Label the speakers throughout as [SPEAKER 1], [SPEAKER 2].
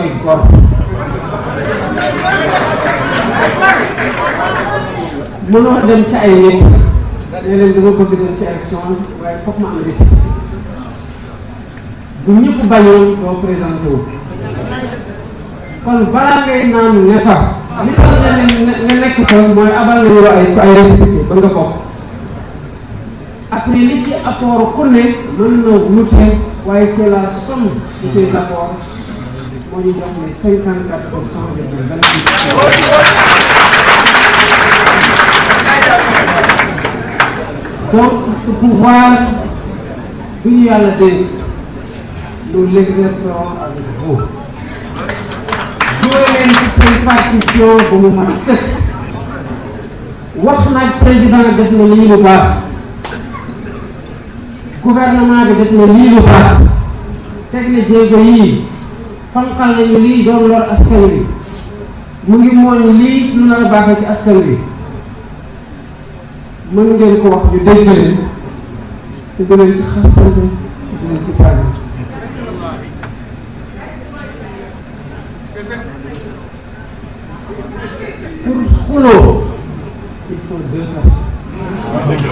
[SPEAKER 1] mooy gor mënoo dem ci ay nit ne leen dama bëgg dem ci élection waaye foog ma am récépissé bu ñëpp bañoon doo présenté wu kon balaa ngay naan ne fa li tax nga nekk fa mooy abal nañu la ay récépissé ba nga bokk après li ci apport ku ne mën na wute waaye c'est la somme de ces apports moo ñu jox ne 54% de donc ce pouvoir bi ñu yàlla dénk nous l'exercerons avec vous joué leen ci seen partition bu mu mën a sëkk wax nag président def na lii lu baax gouvernement bi def na lii lu baax teg na jéego yii fanqal nañu lii doon lor askan wi mu ngi mooñ lii lu nar a baaxee ci askan wi mën ngeen ko wax ñu dégg leen te du leen ci xasante du leen ci sànni pour xuloo il faut 2 personnes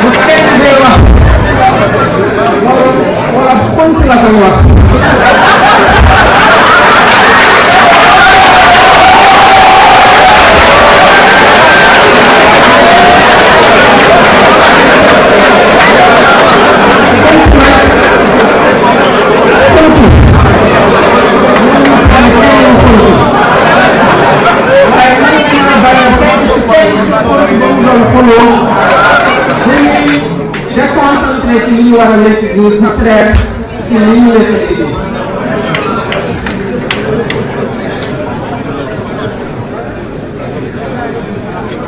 [SPEAKER 1] bu kenn day wax wala xont la koy wax déconcentré ci li ñu war a nekk di distraire ci li ñu nekk liggéey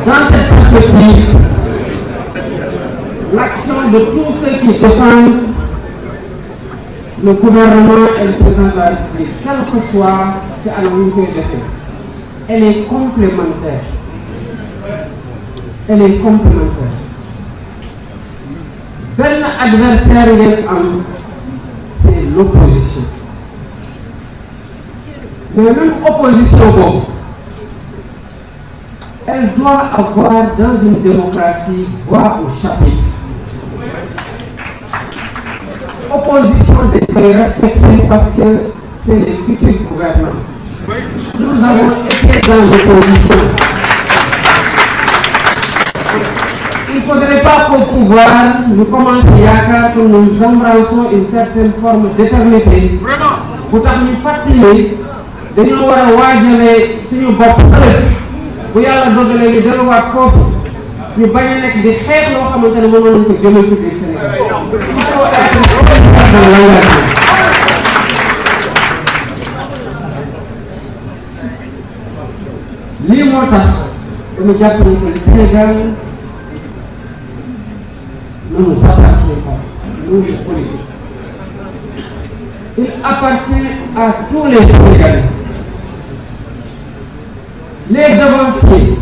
[SPEAKER 1] dans cette perspective l'action de tous ceux qui défendent le gouvernement et le président de la République quel que soit ci anam ñu koy defee elle est complémentaire benn adversaire ngeen am c'est l'opposition mais même opposition boobu elle doit avoir dans une démocratie voix au chapitre opposition dañ koy respecter parce que c'est les futurs gouvernants nous avons été dans l'opposition. Il ne faudrait pas qu'au pouvoir nous commencions yaakaar que nous embrassons une certaine forme d'éternité bu tax ñu fàttali dañoo war a waajalee suñu bopp ëllëg bu yàlla dogalee ñu delluwaat foofu ñu bañ a nekk di xeex loo xamante ne mënoon nañu ko jëmal ci biir Sénégal il faut être responsable dans l'engagement. lii moo tax dama jàpp ne que le Sénégal ne nous appartient pas, nous les politiques. Il appartient à tous les Sénégalais. Les devanciers,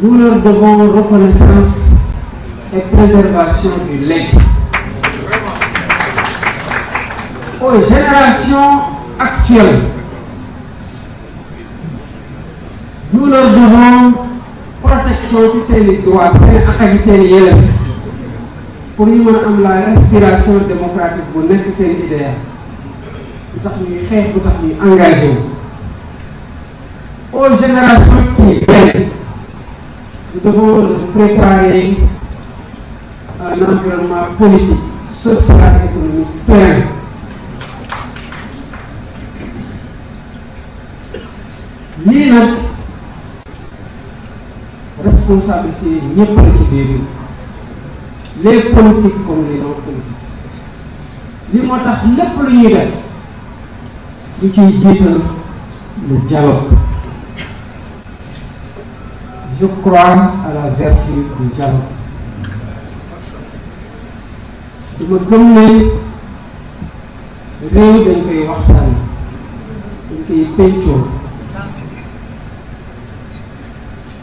[SPEAKER 1] nous leur devons reconnaissance et préservation du legs. Aux générations actuelles, nous leur devons protection ci seeni droits seen ak ak seen yelleef pour ñu mën a am la respiration démocratique bu nekk seen idéal bu tax ñuy xeex bu tax ñuy engagé aux générations qui viennent nous devons préparer un environnement politique social et économique serein lii nag responsabilité ñëpp la ci biir les politiques comme les non politiques li moo tax lépp lu ñuy def ñu ciy jiital le dialogue je crois à la vertu du dialogue dama gëm ne réew dañ koy waxtaan dañ koy pencoo.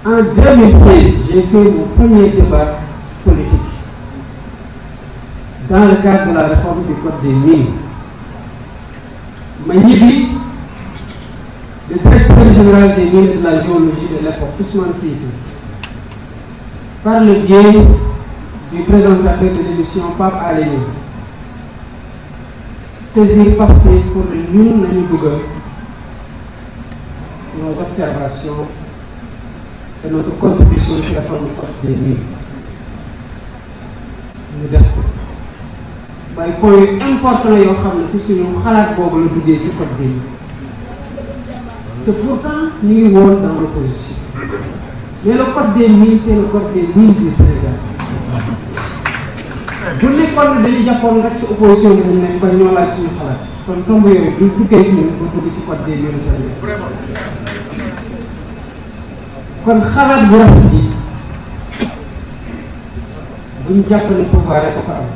[SPEAKER 1] En 2016, j'ai fait mon premier débat politique. dans le cadre de la réforme du code des mines. Magnibi, le directeur général des mines et de la géologie de l'époque, Ousmane Cissé, par le biais du présentateur de l'émission Pape Alé, saisir passé pour nous, nos observations et notre contribution sur la réforme du code des mines. Nous devons. Mais point important yoo xam ne ci suñu xalaat boobu la duggee ci code bi te pourtant ñu ngi woon dans l'opposition mais le code des mines c'est le code des mines du Sénégal bu nekkoon ne dañu jàppoon rek ci opposition bi dañu nekk ba ñoo laaj suñu xalaat kon tomb yooyu du duggee ñun ba dugg ci code des mines du Sénégal kon xalaat bu rafet bi buñ jàpp ne pouvoir rek ko am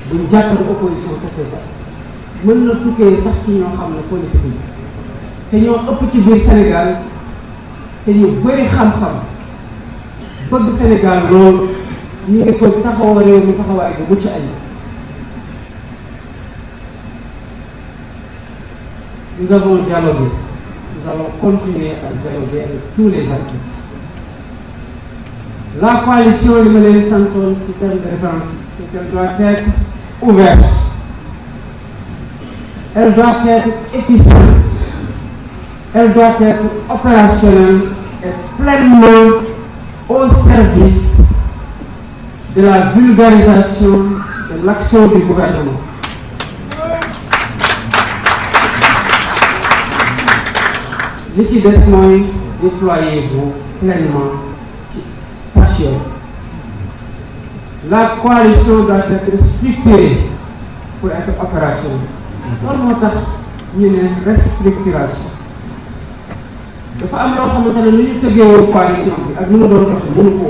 [SPEAKER 1] buñ jàppale opposition kese mën na tukkee sax ci ñoo xam ne politique yi te ñoo ëpp ci biir Sénégal te ñu bëri xam-xam bëgg Sénégal loolu ñu ngi ko taxaw réew mi taxawaay bu mucc ayib. Nous avons dialogué, nous allons continuer à dialoguer avec tous les acteurs. La coalition li ma leen santoon ci terme de référence c'est qu'elle doit être ouverte, elle doit être efficiente, elle doit être opérationnelle et pleinement au service de la vulgarisation de l'action du gouvernement. Li ci des mooy déployez-vous pleinement ci passion. La coalition doit être structurée pour être opérationnelle. loolu moo tax ñu ne restructuration dafa am loo xamante ne ni ñu tëggee woon coalition bi ak ni mu doon dox mënu ko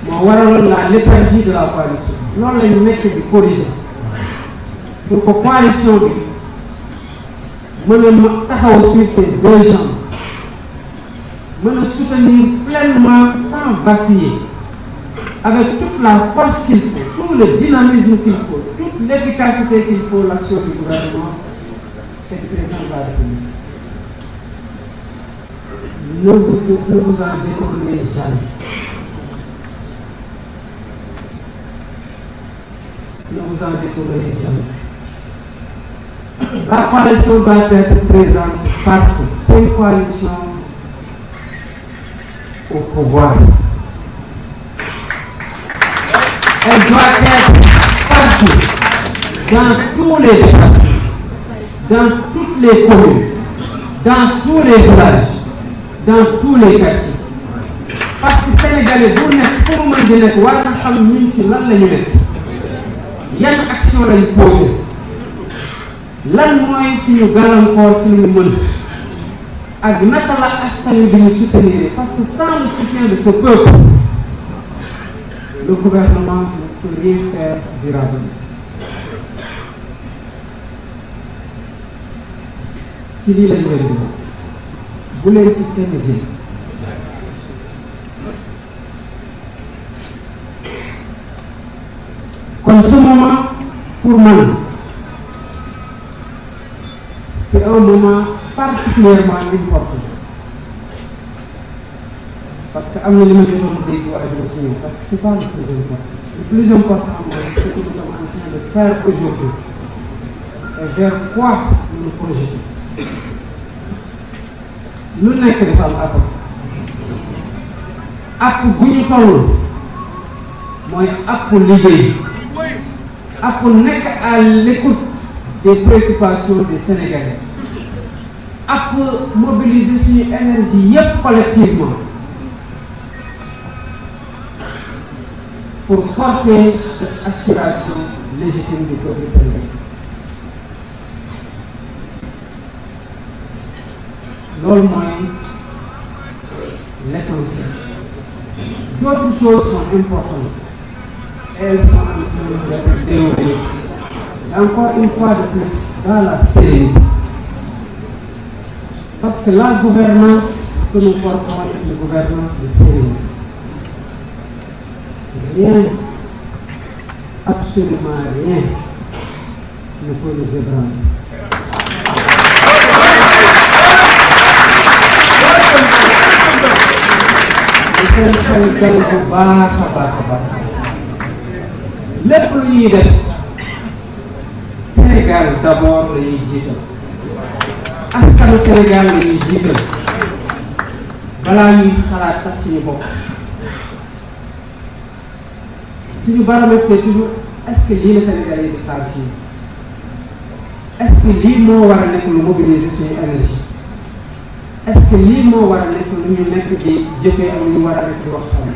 [SPEAKER 1] moo waraloon la léthargie de la coalition loolu la ñu nekk di corriger pour que coalition bi mën a taxaw sur ses deux jambes mën a soutenir pleinement sans vaciller avec toute la force qu'il faut, tout le dynamisme qu'il faut, toute l'efficacité qu'il faut, l'action du gouvernement et du président de la République. Ne vous en détournez jamais. Ne vous en détournez jamais. La coalition doit être présente partout. C'est une coalition au pouvoir. Elle doit être partout, dans tous les départements, dans toutes les communes, dans tous les villages, dans tous les quartiers. Parce que Sénégalais bu nekk fu mu mën di nekk war na xam ñun ci lan la ñu nekk yan action lañ posé lan mooy suñu gàllankoor ci lu ñu mën ak naka la askan wi bi ñu soutenir parce que sans le soutien de ce peuple le gouvernement ne peut rien faire durablement. ci lii lañ leen di bu leen ci kenn jël kon ce moment pour moi c'est un moment particulièrement important parce que am na li ma jotoon dégg ak ci parce que c'est pas le plus important mooy ce que nous sommes en train de faire aujourd'hui et vers quoi nous nous projetons. lu nekk dafa am ak bu ñu toll mooy ak liggéey ak nekk à l'écoute des préoccupations des Sénégalais ak mobiliser suñu énergie yépp collectivement pour porter cette aspiration légitime du peuple sénégalais. Loolu mooy l'essentiel. D'autres choses sont importantes. Elles sont en train d'être déroulées. Encore une fois de plus, dans la sérénité. Parce que la gouvernance que nous portons est une gouvernance de sérénité. Rien, absolument absolument rien ne peut nous ébranler. seen xel dal bu baax a baax a baax lépp lu ñuy def Sénégal d'abord la ñuy jiital askanu Sénégal la ñuy jiital balaa ñuy xalaat sax suñu bopp suñu baromètre c'est toujours est-ce que lii la Sénégal yi di xaar fii est-ce que lii moo war a nekk lu mobiliser suñu énergie est-ce que lii moo war a nekk lu ñu nekk di jëfee ak lu ñu war a nekk di waxtaan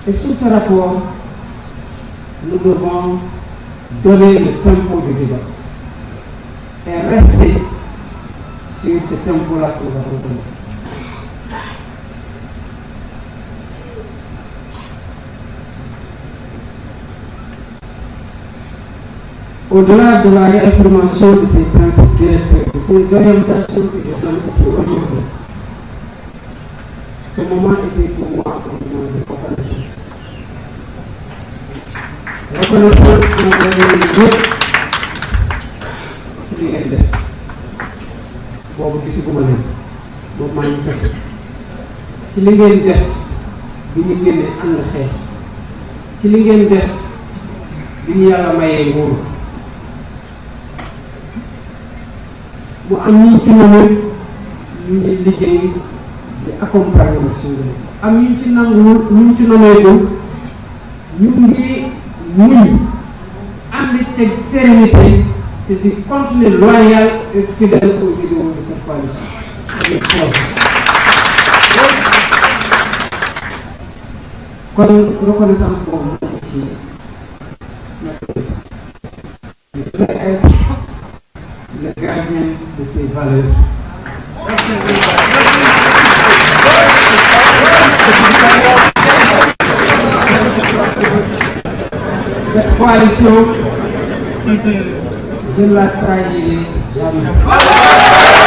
[SPEAKER 1] et sous ce rapport nous devons donner le tempo du débat et rester sur ce tempo-là que nous avons donné. Au-delà de la réaffirmation de ces principes directeurs, de ces orientations que je donne ici aujourd'hui, ce moment était pour moi un moment de reconnaissance. Reconnaissance pour nous donner ñëpp ci li ngeen def boobu gisuguma leen boobu maa ngi fes ci li ngeen def bi ñu génne ànd xeex ci li ngeen def bi ñu yàlla mayee nguur mu am ñu ci noonu ñu ngi liggéey di accompagner suñu am ñu ci nangu ñu ci nomeeku ñu ngi muñ ànd ceeg sérénité te di continuer loyal et fidèle aux idéaux de cette coalition. kon reconnaissance boobu moo ci le gardien de ses valeurs. Cette coalition, je ne la trahirai jamais.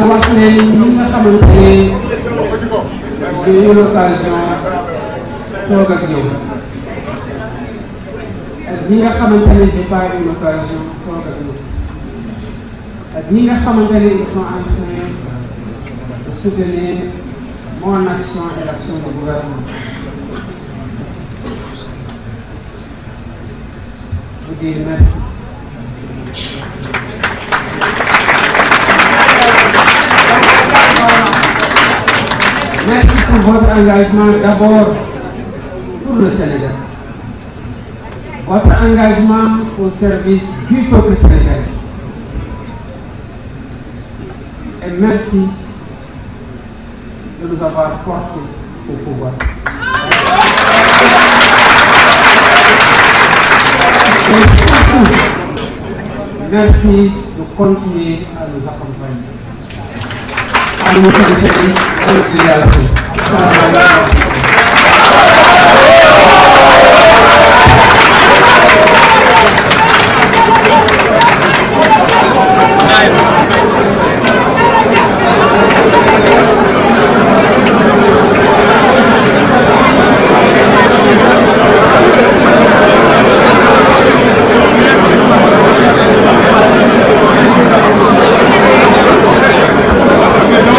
[SPEAKER 1] wax ne ñi nga xamante ne j'ai eu l'occasion toog ak ñoom ak ñi nga xamante ne j'ai pas eu l'occasion toog ak ñoom ak ñi nga xamante ne ils sont en train de soutenir mon action et l'action du gouvernement. Vous dire merci. Merci pour votre engagement d'abord pour le Sénégal. Votre engagement au service du peuple sénégalais. Et merci de nous avoir portés au pouvoir. Et surtout, merci de continuer à nous accompagner. À nous servir.